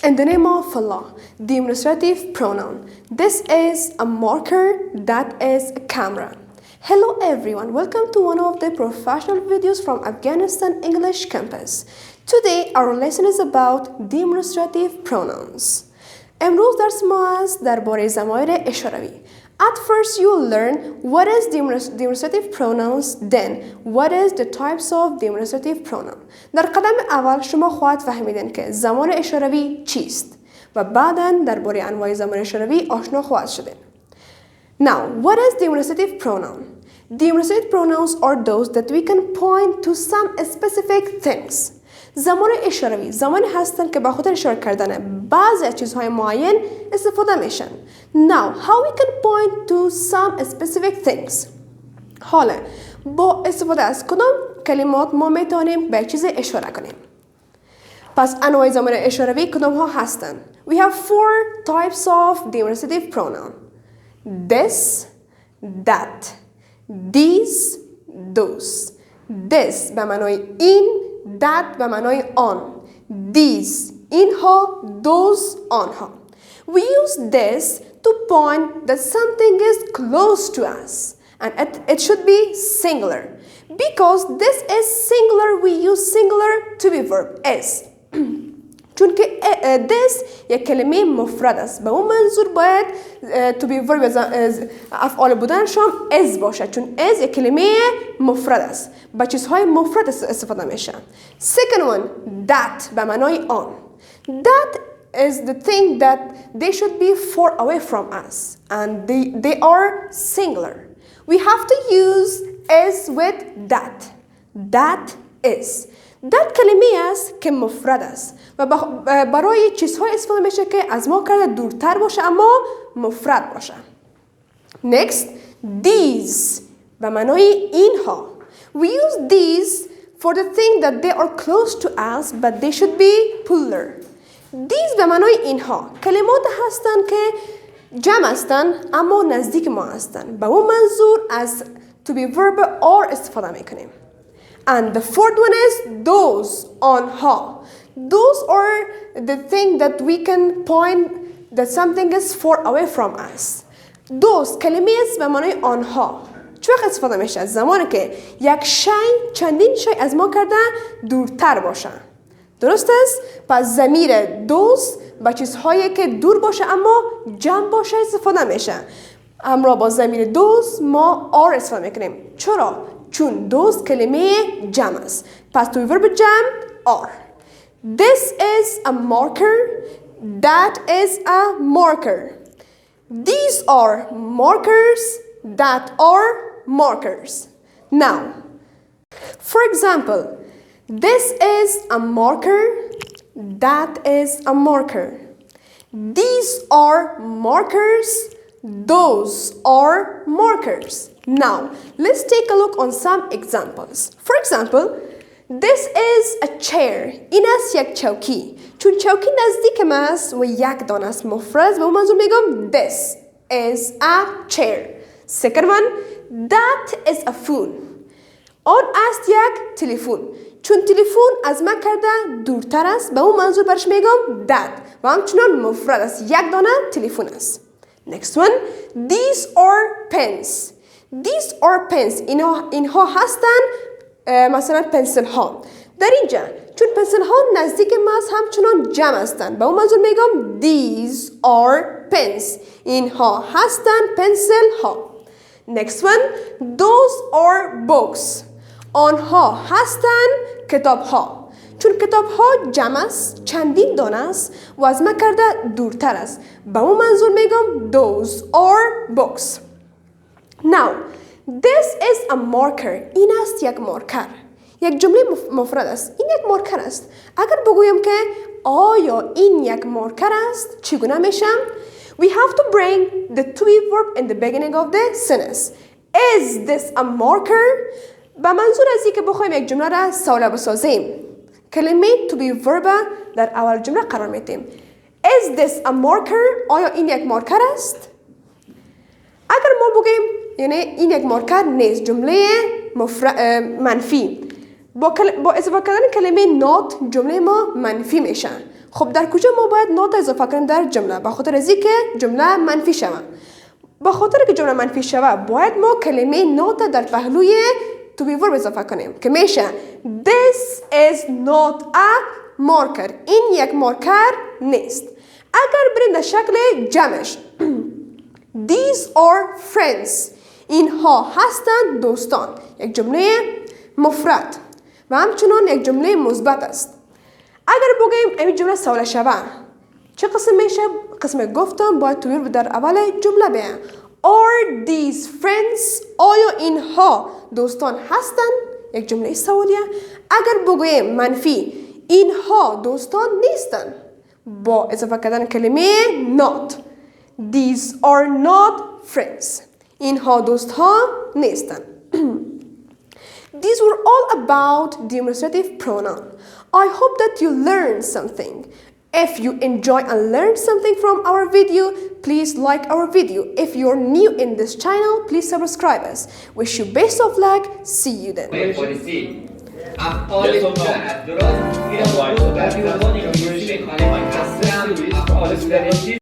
In the name of Allah, demonstrative pronoun. This is a marker, that is a camera. Hello everyone, welcome to one of the professional videos from Afghanistan English campus. Today our lesson is about demonstrative pronouns. امروز درس ما است درباره ضمایر اشاره‌ای. At first you will learn what is demonstrative pronouns, then what is the types of demonstrative pronoun. در قدم اول شما خواهد فهمیدن که زمان اشاره‌ای چیست و بعداً درباره انواع زمان اشاره‌ای آشنا خواهد شدن. Now, what is demonstrative pronoun? Demonstrative pronouns are those that we can point to some specific things. زمان اشاره‌ای زمانی هستند که به خاطر اشاره کردن بعضی از چیزهای معین استفاده میشن. Now, how we can point to some specific things? حالا با استفاده از کدام کلمات ما میتونیم به چیز اشاره کنیم؟ پس انواع زمان اشاره‌ای کدام ها هستند؟ We have four types of demonstrative pronoun. This, that, these, those. This به معنای این، that به معنای آن، these اینها، those آنها. We use this to point that something is close to us and it should be singular. Because this is singular, we use singular to be verb is. چون که this یک کلمه مفرد است به اون منظور باید to be verb افعال بودنشان is باشه چون is یک کلمه مفرد است با چیزهای مفرد استفاده میشه. Second one, that به معنای آن. That is the thing that they should be far away from us and they are singular. We have to use is with that. That is. that کلمه است که مفرد است و برای چیزهای استفاده میشه که از ما کرده دورتر باشه اما مفرد باشه. Next, these به معنای اینها. We use these for the thing that they are close to us but they should be plural. These به معنای اینها کلمات هستند که جمع هستند اما نزدیک ما هستند. به اون منظور از to be verb or استفاده میکنیم. And the fourth one is those, onha. Those are the thing that we can point that something is far away from us. Those کلمه است به معنای آنها. چه وقت استفاده میشه؟ از زمانی که یک شی چندین شی از ما کرده دورتر باشه. درست است؟ پس ضمیر those با چیزهایی که دور باشه اما جمع باشه استفاده میشه. همراه با ضمیر those ما are استفاده میکنیم. چرا؟ چون those کلمه جمع است. پس توی verb جمع are. This is a marker. That is a marker. These are markers. That are markers. Now, for example, this is a marker. That is a marker. These are markers. Those are markers. Now, let's take a look on some examples. For example, this is a chair. این است یک چوکی. چون چوکی نزدیک ما است و یک دانه است مفرد به اون منظور میگم this is a chair. Second one, that is a phone. آن است یک تلفن. چون تلفن از ما کرده دورتر است به اون منظور برش میگم that و همچنان مفرد است یک دانه تلفن است. Next one, these are pens. These are pens. اینها هستن مثلا پنسل ها. در اینجا چون پنسل ها نزدیک ما همچنان جمع هستن به اون منظور میگم these are pens. اینها هستن پنسل ها. Next one, those are books. آنها هستن کتاب ها. چون کتاب ها جمع است چندین دانه است و از ما کرده دورتر است به اون منظور میگم those are books. Now, this is a marker. این است یک مارکر. یک جمله مفرد است. این یک مارکر است. اگر بگویم که آیا این یک مارکر است چگونه میشه؟ We have to bring the to be verb in the beginning of the sentence. Is this a marker? به منظور از اینکه بخوایم یک جمله را ساله بسازیم کلمه to be verb در اول جمله قرار میدیم. Is this a marker? آیا این یک مارکر است؟ اگر ما بگیم یعنی این یک مارکر نیست جمله منفی با اضافه کردن کلمه not جمله ما منفی میشه خب در کجا ما باید not اضافه کنیم در جمله؟ به خاطر از اینکه جمله منفی شود. به خاطر که جمله منفی شود باید ما کلمه not در پهلوی to be verb اضافه کنیم که میشه this is not a marker. این یک مارکر نیست. اگر بریم در شکل جمعش these are friends. اینها هستند دوستان. یک جمله مفرد و همچنان یک جمله مثبت است. اگر بگیم این جمله سوال شود چه قسم میشه؟ قسم گفتم باید تو verb در اول جمله بیایم. Are these friends؟ آیا اینها دوستان هستند؟ یک جمله سوالیه. اگر بگوییم منفی اینها دوستان نیستند با اضافه کردن کلمه not. These are not friends. اینها دوست ها نیستند. These were all about demonstrative pronoun. I hope that you learned something. If you enjoy and learned something from our video, please like our video. If you're new in this channel, please subscribe us. Wish you best of luck. See you then.